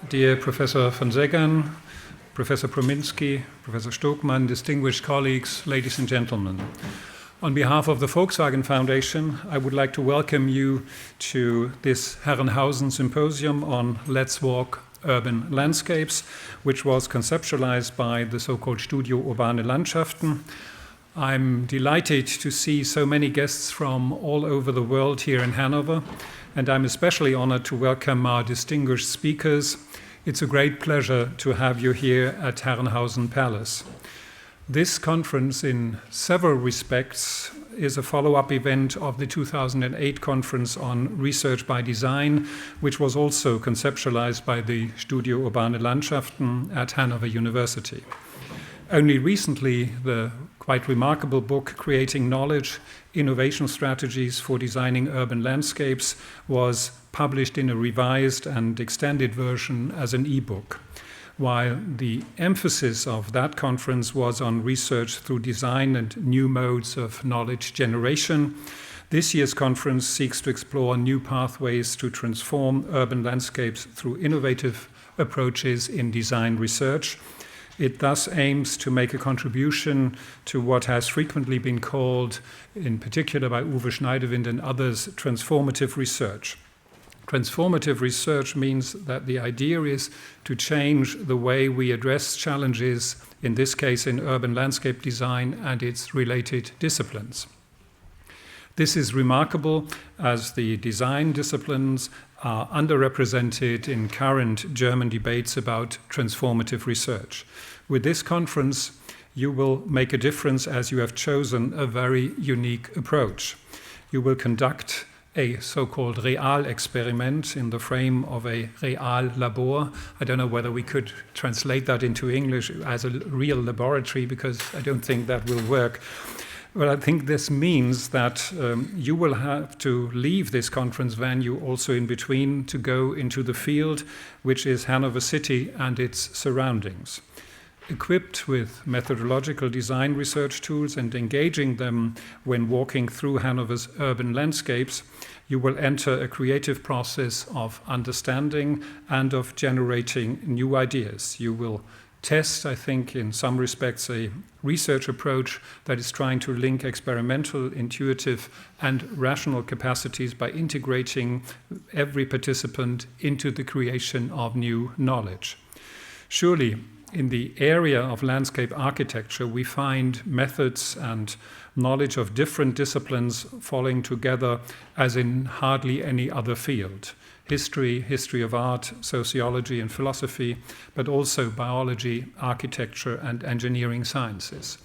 dear Professor von Seggern, Professor Prominski, Professor Stockmann, distinguished colleagues, ladies and gentlemen. On behalf of the Volkswagen Foundation, I would like to welcome you to this Herrenhausen Symposium on Let's Walk Urban Landscapes, which was conceptualized by the so-called Studio Urbane Landschaften. I'm delighted to see so many guests from all over the world here in Hannover, and I'm especially honored to welcome our distinguished speakers. It's a great pleasure to have you here at Herrenhausen Palace. This conference, in several respects, is a follow-up event of the 2008 conference on research by design, which was also conceptualized by the Studio Urbane Landschaften at Hannover University. Only recently, the quite remarkable book, Creating Knowledge, Innovation Strategies for Designing Urban Landscapes, was published in a revised and extended version as an e-book. While the emphasis of that conference was on research through design and new modes of knowledge generation, this year's conference seeks to explore new pathways to transform urban landscapes through innovative approaches in design research. It thus aims to make a contribution to what has frequently been called, in particular by Uwe Schneidewind and others, transformative research. Transformative research means that the idea is to change the way we address challenges, in this case in urban landscape design and its related disciplines. This is remarkable as the design disciplines are underrepresented in current German debates about transformative research. With this conference, you will make a difference as you have chosen a very unique approach. You will conduct a so-called real experiment in the frame of a real labor. I don't know whether we could translate that into English as a real laboratory, because I don't think that will work. But I think this means that you will have to leave this conference venue also in between to go into the field, which is Hanover City and its surroundings. Equipped with methodological design research tools and engaging them when walking through Hanover's urban landscapes, you will enter a creative process of understanding and of generating new ideas. You will test, I think, in some respects, a research approach that is trying to link experimental, intuitive, and rational capacities by integrating every participant into the creation of new knowledge. Surely, in the area of landscape architecture, we find methods and knowledge of different disciplines falling together as in hardly any other field. History of art, sociology and philosophy, but also biology, architecture and engineering sciences.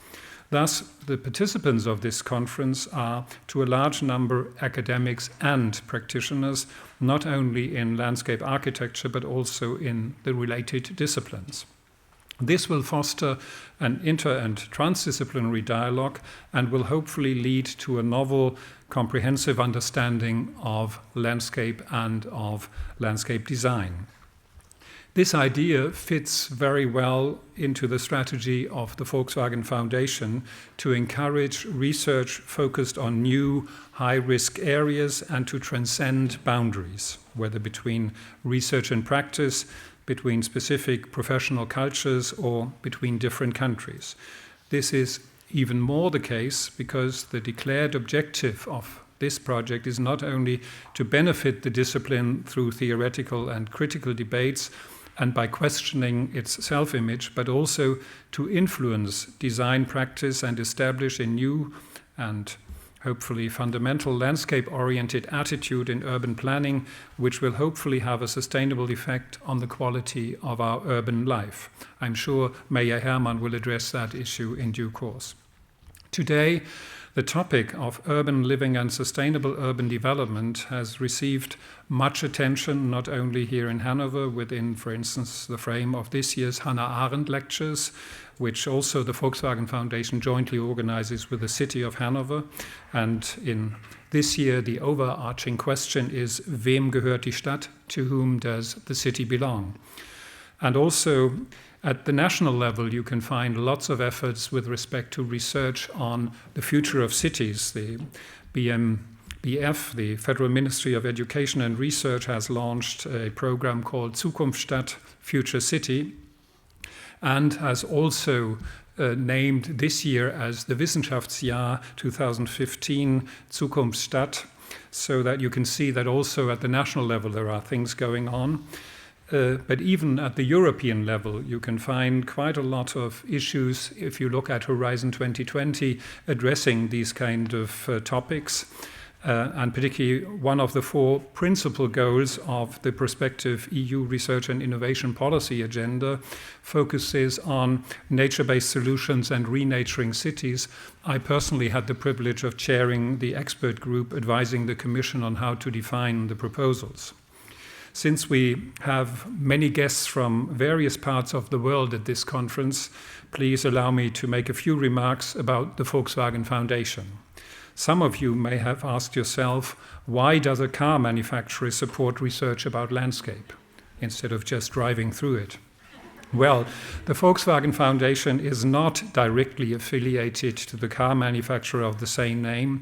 Thus, the participants of this conference are, to a large number, academics and practitioners, not only in landscape architecture, but also in the related disciplines. This will foster an inter- and transdisciplinary dialogue and will hopefully lead to a novel, comprehensive understanding of landscape and of landscape design. This idea fits very well into the strategy of the Volkswagen Foundation to encourage research focused on new high-risk areas and to transcend boundaries, whether between research and practice, between specific professional cultures, or between different countries. This is even more the case because the declared objective of this project is not only to benefit the discipline through theoretical and critical debates and by questioning its self-image, but also to influence design practice and establish a new and hopefully fundamental landscape-oriented attitude in urban planning, which will hopefully have a sustainable effect on the quality of our urban life. I'm sure Mayor Hermann will address that issue in due course. Today, the topic of urban living and sustainable urban development has received much attention, not only here in Hanover, within, for instance, the frame of this year's Hannah Arendt lectures, which also the Volkswagen Foundation jointly organizes with the city of Hanover. And in this year, the overarching question is, wem gehört die Stadt? To whom does the city belong? And also, at the national level, you can find lots of efforts with respect to research on the future of cities. The FBF, the Federal Ministry of Education and Research, has launched a program called Zukunftsstadt, Future City, and has also named this year as the Wissenschaftsjahr 2015 Zukunftsstadt, so that you can see that also at the national level there are things going on. But even at the European level, you can find quite a lot of issues, if you look at Horizon 2020, addressing these kind of topics. And particularly one of the 4 principal goals of the prospective EU research and innovation policy agenda focuses on nature-based solutions and renaturing cities. I personally had the privilege of chairing the expert group advising the Commission on how to define the proposals. Since we have many guests from various parts of the world at this conference, please allow me to make a few remarks about the Volkswagen Foundation. Some of you may have asked yourself, why does a car manufacturer support research about landscape instead of just driving through it? Well, the Volkswagen Foundation is not directly affiliated to the car manufacturer of the same name.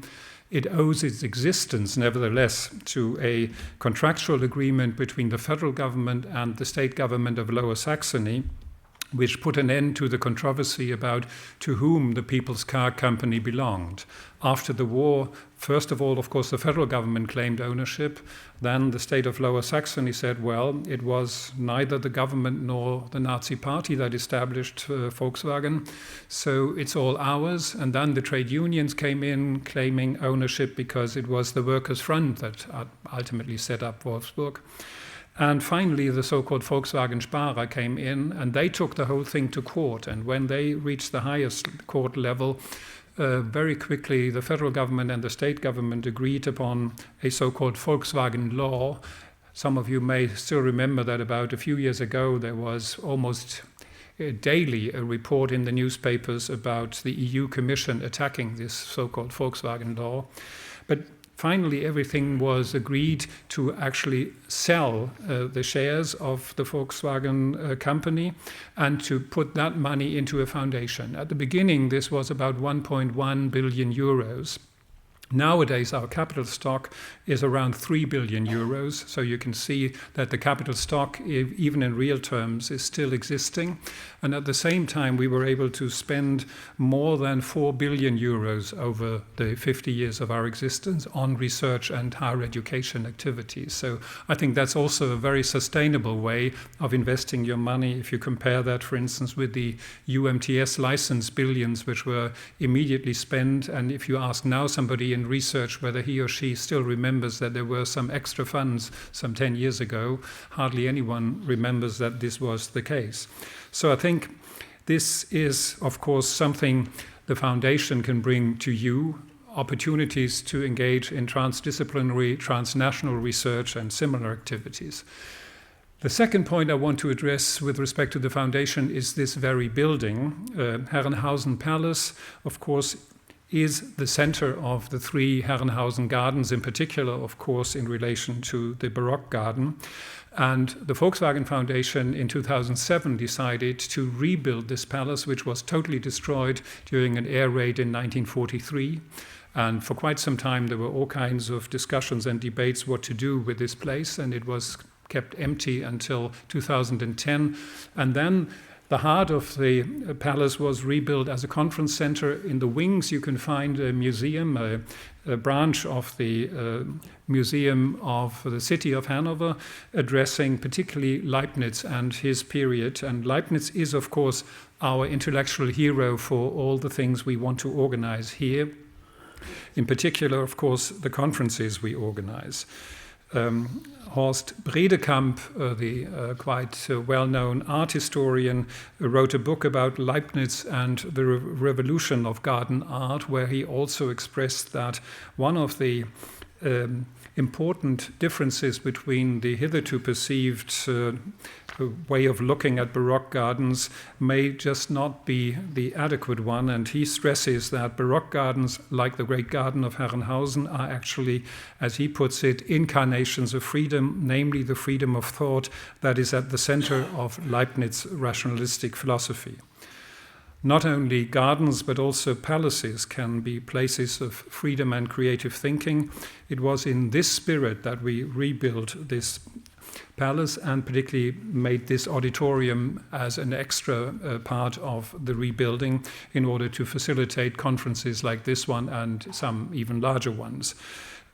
It owes its existence, nevertheless, to a contractual agreement between the federal government and the state government of Lower Saxony, which put an end to the controversy about to whom the People's Car Company belonged. After the war, first of all, of course, the federal government claimed ownership. Then the state of Lower Saxony said, well, it was neither the government nor the Nazi party that established Volkswagen, so it's all ours. And then the trade unions came in claiming ownership because it was the Workers' Front that ultimately set up Wolfsburg. And finally, the so-called Volkswagen Sparer came in, and they took the whole thing to court. And when they reached the highest court level, very quickly the federal government and the state government agreed upon a so-called Volkswagen law. Some of you may still remember that about a few years ago there was almost daily a report in the newspapers about the EU Commission attacking this so-called Volkswagen law. But finally, everything was agreed to actually sell the shares of the Volkswagen company and to put that money into a foundation. At the beginning, this was about 1.1 billion euros. Nowadays, our capital stock is around 3 billion euros, so you can see that the capital stock, even in real terms, is still existing. And at the same time, we were able to spend more than 4 billion euros over the 50 years of our existence on research and higher education activities. So I think that's also a very sustainable way of investing your money. If you compare that, for instance, with the UMTS license billions, which were immediately spent, and if you ask now somebody in research whether he or she still remembers that there were some extra funds some 10 years ago, hardly anyone remembers that this was the case. So I think this is, of course, something the foundation can bring to you, opportunities to engage in transdisciplinary, transnational research and similar activities. The second point I want to address with respect to the foundation is this very building. Herrenhausen Palace, of course, is the center of the 3 Herrenhausen gardens, in particular, of course, in relation to the Baroque garden. And the Volkswagen Foundation in 2007 decided to rebuild this palace, which was totally destroyed during an air raid in 1943. And for quite some time, there were all kinds of discussions and debates what to do with this place, and it was kept empty until 2010. And then the heart of the palace was rebuilt as a conference center. In the wings, you can find a museum, a branch of the Museum of the City of Hannover, addressing particularly Leibniz and his period. And Leibniz is, of course, our intellectual hero for all the things we want to organize here. In particular, of course, the conferences we organize. Horst Bredekamp, the quite well-known art historian, wrote a book about Leibniz and the revolution of garden art, where he also expressed that one of the important differences between the hitherto perceived way of looking at Baroque gardens may just not be the adequate one. And he stresses that Baroque gardens, like the great garden of Herrenhausen, are actually, as he puts it, incarnations of freedom, namely the freedom of thought that is at the center of Leibniz's rationalistic philosophy. Not only gardens, but also palaces can be places of freedom and creative thinking. It was in this spirit that we rebuilt this palace and particularly made this auditorium as an extra part of the rebuilding in order to facilitate conferences like this one and some even larger ones.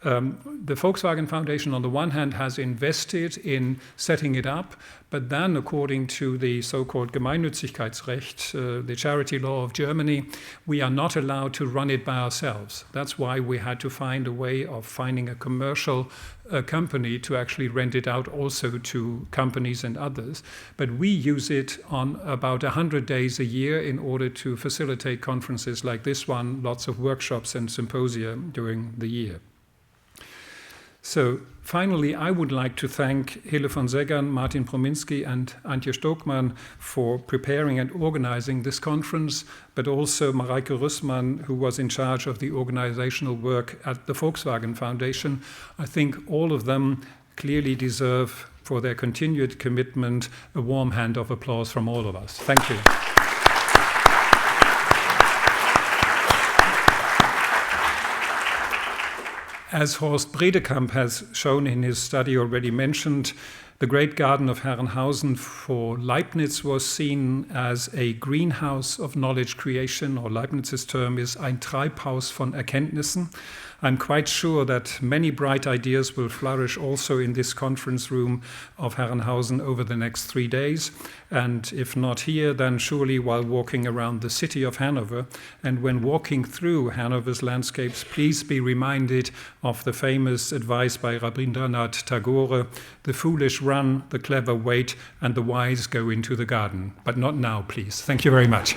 The Volkswagen Foundation, on the one hand, has invested in setting it up, but then, according to the so-called Gemeinnützigkeitsrecht, the charity law of Germany, we are not allowed to run it by ourselves. That's why we had to find a way of finding a commercial company to actually rent it out also to companies and others. But we use it on about 100 days a year in order to facilitate conferences like this one, lots of workshops and symposia during the year. So finally, I would like to thank Hille von Seggern, Martin Prominski, and Antje Stockmann for preparing and organizing this conference, but also Mareike Rüssmann, who was in charge of the organizational work at the Volkswagen Foundation. I think all of them clearly deserve, for their continued commitment, a warm hand of applause from all of us. Thank you. As Horst Bredekamp has shown in his study already mentioned, the great garden of Herrenhausen for Leibniz was seen as a greenhouse of knowledge creation, or Leibniz's term is ein Treibhaus von Erkenntnissen. I'm quite sure that many bright ideas will flourish also in this conference room of Herrenhausen over the next 3 days. And if not here, then surely while walking around the city of Hanover. And when walking through Hanover's landscapes, please be reminded of the famous advice by Rabindranath Tagore: the foolish run, the clever wait, and the wise go into the garden. But not now, please. Thank you very much.